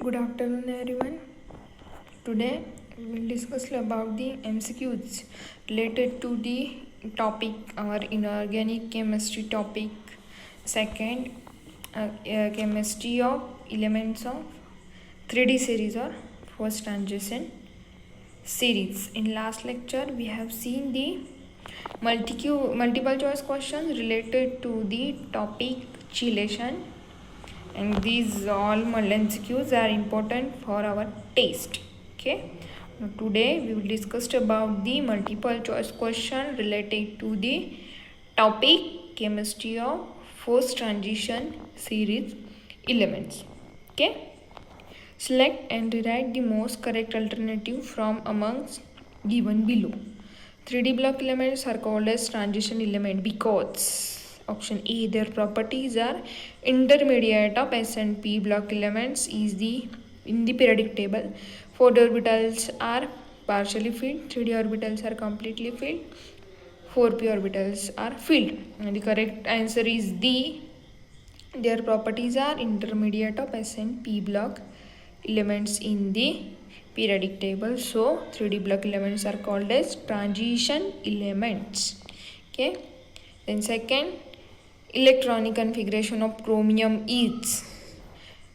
Good afternoon, everyone. Today we will discuss about the MCQs related to the topic our inorganic chemistry topic. Second, chemistry of elements of 3D series or first transition series. In last lecture, we have seen the multiple choice questions related to the topic chelation, and these all MCQs are important for our test. Okay, now today we will discuss about the multiple choice question related to the topic chemistry of first transition series elements. Okay, select and rewrite the most correct alternative from amongst given below. 3D block elements are called as transition element because option A, their properties are intermediate of S and P block elements is the in the periodic table. 4D orbitals are partially filled, 3D orbitals are completely filled, 4p orbitals are filled. And the correct answer is D. Their properties are intermediate of S and P block elements in the periodic table. So 3D block elements are called as transition elements. Okay. Then second, electronic configuration of chromium is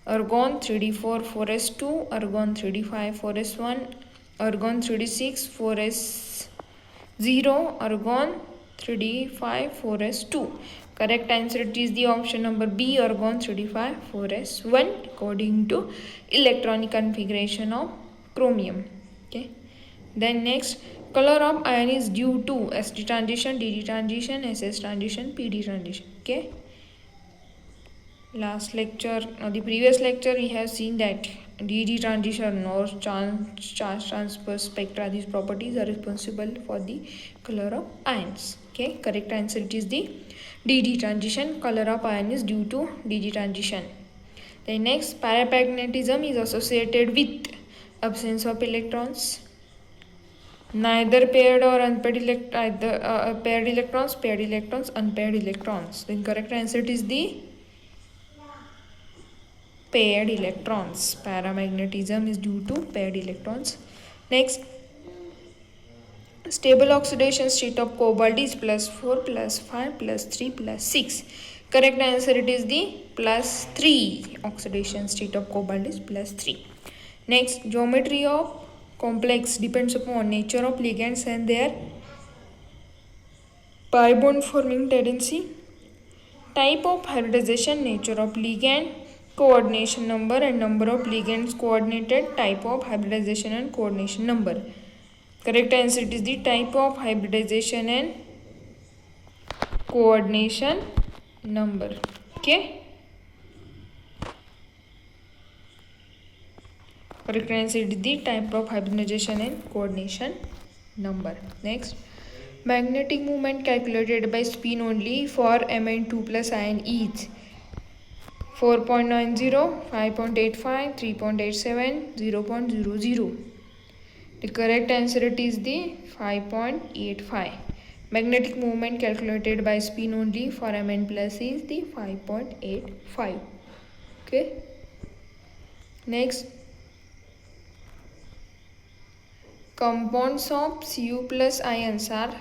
argon 3d4 4s2, argon 3d5 4s1, argon 3d6 4s0, argon 3d5 4s2. Correct answer is the option number B, argon 3d5 4s1 according to electronic configuration of chromium. Okay. Then next, color of ion is due to Sd transition, Dd transition, Ss transition, Pd transition. Okay. Last lecture, the previous lecture, we have seen that Dd transition or charge transfer spectra, these properties are responsible for the color of ions. Okay, correct answer it is the Dd transition. Color of ion is due to Dd transition. Then next, paramagnetism is associated with absence of electrons, neither paired or unpaired paired electrons, unpaired electrons. Then correct answer is the paired electrons. Paramagnetism is due to paired electrons. Next, stable oxidation state of cobalt is +4, +5, +3, +6. Correct answer it is the +3. Oxidation state of cobalt is +3. Next, geometry of complex depends upon nature of ligands and their pi bond forming tendency, type of hybridization, nature of ligand, coordination number and number of ligands coordinated, type of hybridization and coordination number. Correct answer is the type of hybridization and coordination number. Okay. Correct answer is the type of hybridization and coordination number. Next, magnetic moment calculated by spin only for Mn2+ ion is 4.90, 5.85, 3.87, 0.00. The correct answer it is the 5.85. Magnetic moment calculated by spin only for Mn plus is the 5.85. Okay. Next, compounds of Cu plus ions are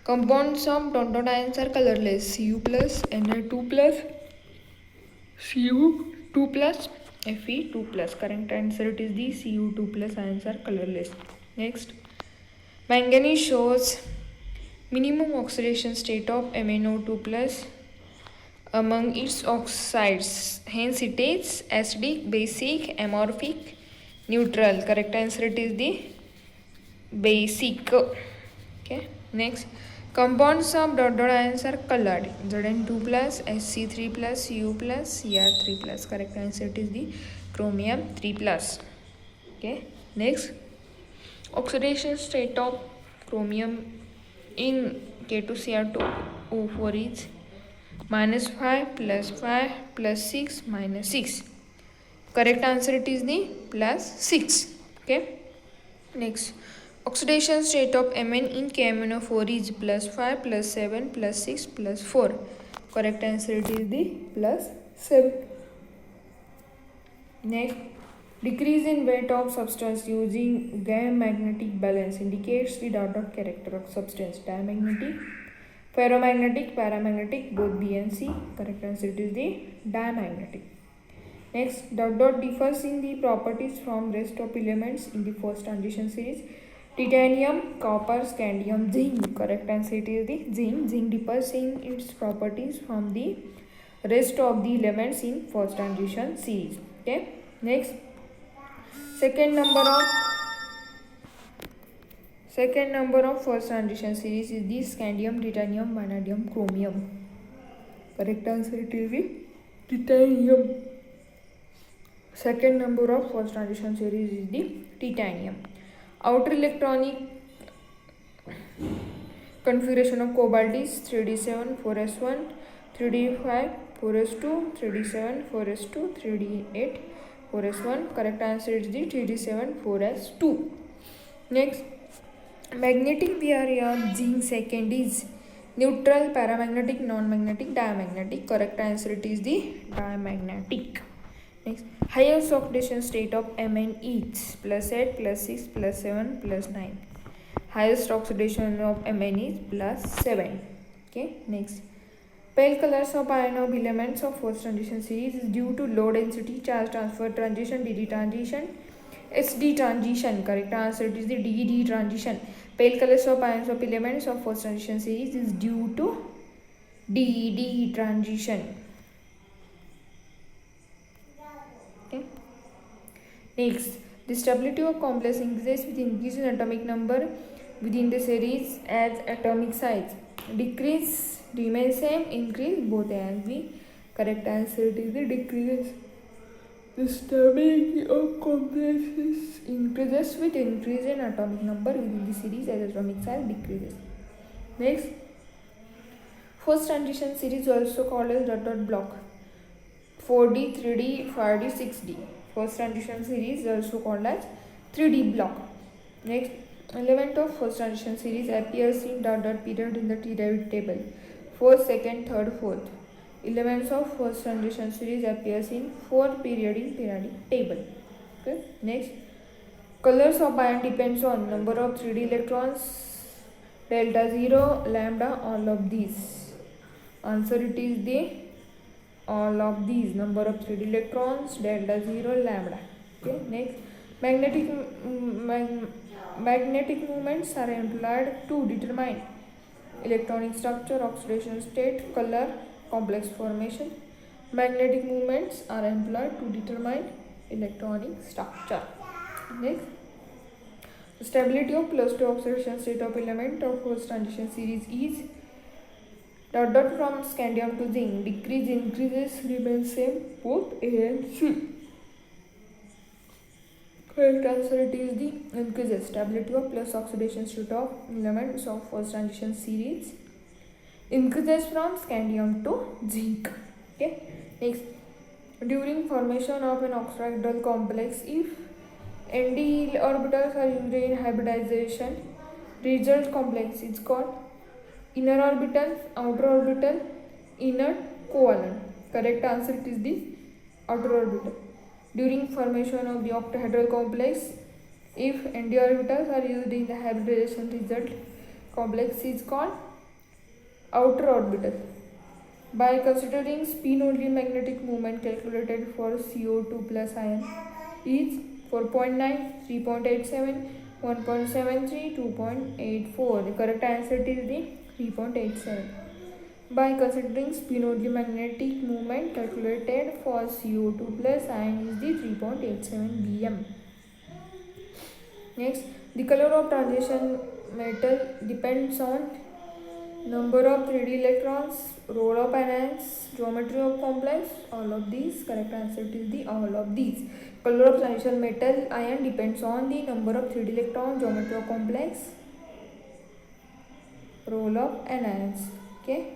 compounds of dot ions are colorless. Cu plus, Na2 plus, Cu2 plus, Fe2 plus. Correct answer it is the Cu2 plus ions are colorless. Next, manganese shows minimum oxidation state of MnO2 plus among its oxides. Hence it is acidic, basic, amorphic, neutral. Correct answer it is the basic. Okay. Next, compounds of dot ions are colored. Zn2 plus, Sc3 plus, U plus, Cr3 plus. Correct answer it is the chromium 3 plus. Okay. Next, oxidation state of chromium in K2Cr2O4 is -5, +5, +6, -6. Correct answer it is the +6. Okay. Next, oxidation state of Mn in KMnO4 is +5, +7, +6, +4. Correct answer it is the +7. Next, decrease in weight of substance using diamagnetic balance indicates the dot character of substance. Diamagnetic, ferromagnetic, paramagnetic, both B and C. Correct answer is the diamagnetic. Next, dot differs in the properties from rest of elements in the first transition series. Titanium, copper, scandium, zinc. Correct answer is the zinc. Zinc differs in its properties from the rest of the elements in first transition series. Okay. Next, second number of first transition series is the scandium, titanium, vanadium, chromium. Correct answer it will be titanium. Second number of first transition series is the titanium. Outer electronic configuration of cobalt is 3d7 4s1, 3d5 4s2, 3d7 4s2, 3d8 4s1. Correct answer is the 3d7 4s2. Next, magnetic area of zinc second is neutral, paramagnetic, non-magnetic, diamagnetic. Correct answer it is the diamagnetic. Next, highest oxidation state of Mn is +8, +6, +7, +9. Highest oxidation of Mn is +7. Okay. Next, pale colors of ion of elements of first transition series is due to low density, charge transfer transition, DD transition, SD transition. Correct answer it is the DD transition. Pale colors of ions of elements of first transition series is due to DD transition. Okay. Next, the stability of complex increases with increase in atomic number within the series as atomic size. Decrease, remain same, increase, both A and B. Correct answer it is the decrease. The stability of complexes increases with increase in atomic number within the series as atomic size decreases. Next, first transition series also called as dot block. 4D, 3D, 5D, 6D. First transition series is also called as 3D block. Next, element of first transition series appears in dot period in the periodic table. First, second, third, fourth. Elements of first transition series appears in fourth period in periodic table. Okay. Next, colors of ion depends on number of 3D electrons, delta 0, lambda, all of these. Answer it is the all of these, number of 3D electrons, delta 0, lambda. Okay. Next, magnetic movements are employed to determine electronic structure, oxidation state, color, complex formation. Magnetic movements are employed to determine electronic structure. Next, stability of +2 oxidation state of element of first transition series is dot from scandium to zinc. Decrease, increases, remains same, both A and C. Correct answer it is the increases. Stability of plus oxidation state of elements of first transition series increases from scandium to zinc. Okay. Next, during formation of an octahedral complex, if Nd orbitals are used in hybridization, result complex is called inner orbital, outer orbital, inner covalent. Correct answer it is the outer orbital. During formation of the octahedral complex, if Nd orbitals are used in the hybridization, result complex is called outer orbital. By considering spin only magnetic moment calculated for CO2 plus ion is 4.9, 3.87, 1.73, 2.84. The correct answer is the 3.87. By considering spin only magnetic moment calculated for CO2 plus ion is the 3.87 bm. Next, the color of transition metal depends on number of 3D electrons, role of anions, geometry of complex, all of these. Correct answer is the all of these. Color of transition metal ion depends on the number of 3D electrons, geometry of complex, role of anions. Okay.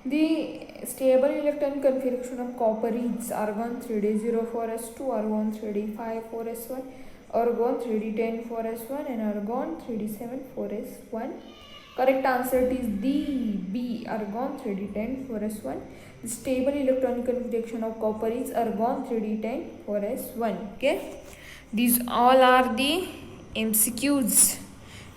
The stable electron configuration of copper is argon 3d04s2, argon 3d5 4s1, argon 3d10 4s1 and argon 3d7 4s1. Correct answer is D, B, argon 3d10 4s1. The stable electronic configuration of copper is argon 3d10 4s1. Okay. These all are the MCQs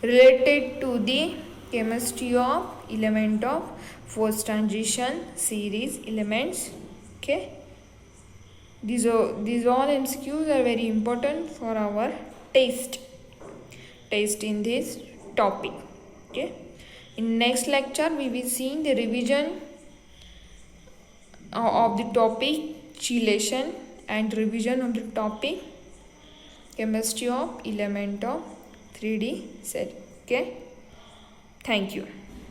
related to the chemistry of element of force transition series elements. Okay. These all MCQs are very important for our test in this topic. Okay. In next lecture we will see the revision of the topic chelation and revision of the topic chemistry of element of 3D cell. Okay. Thank you.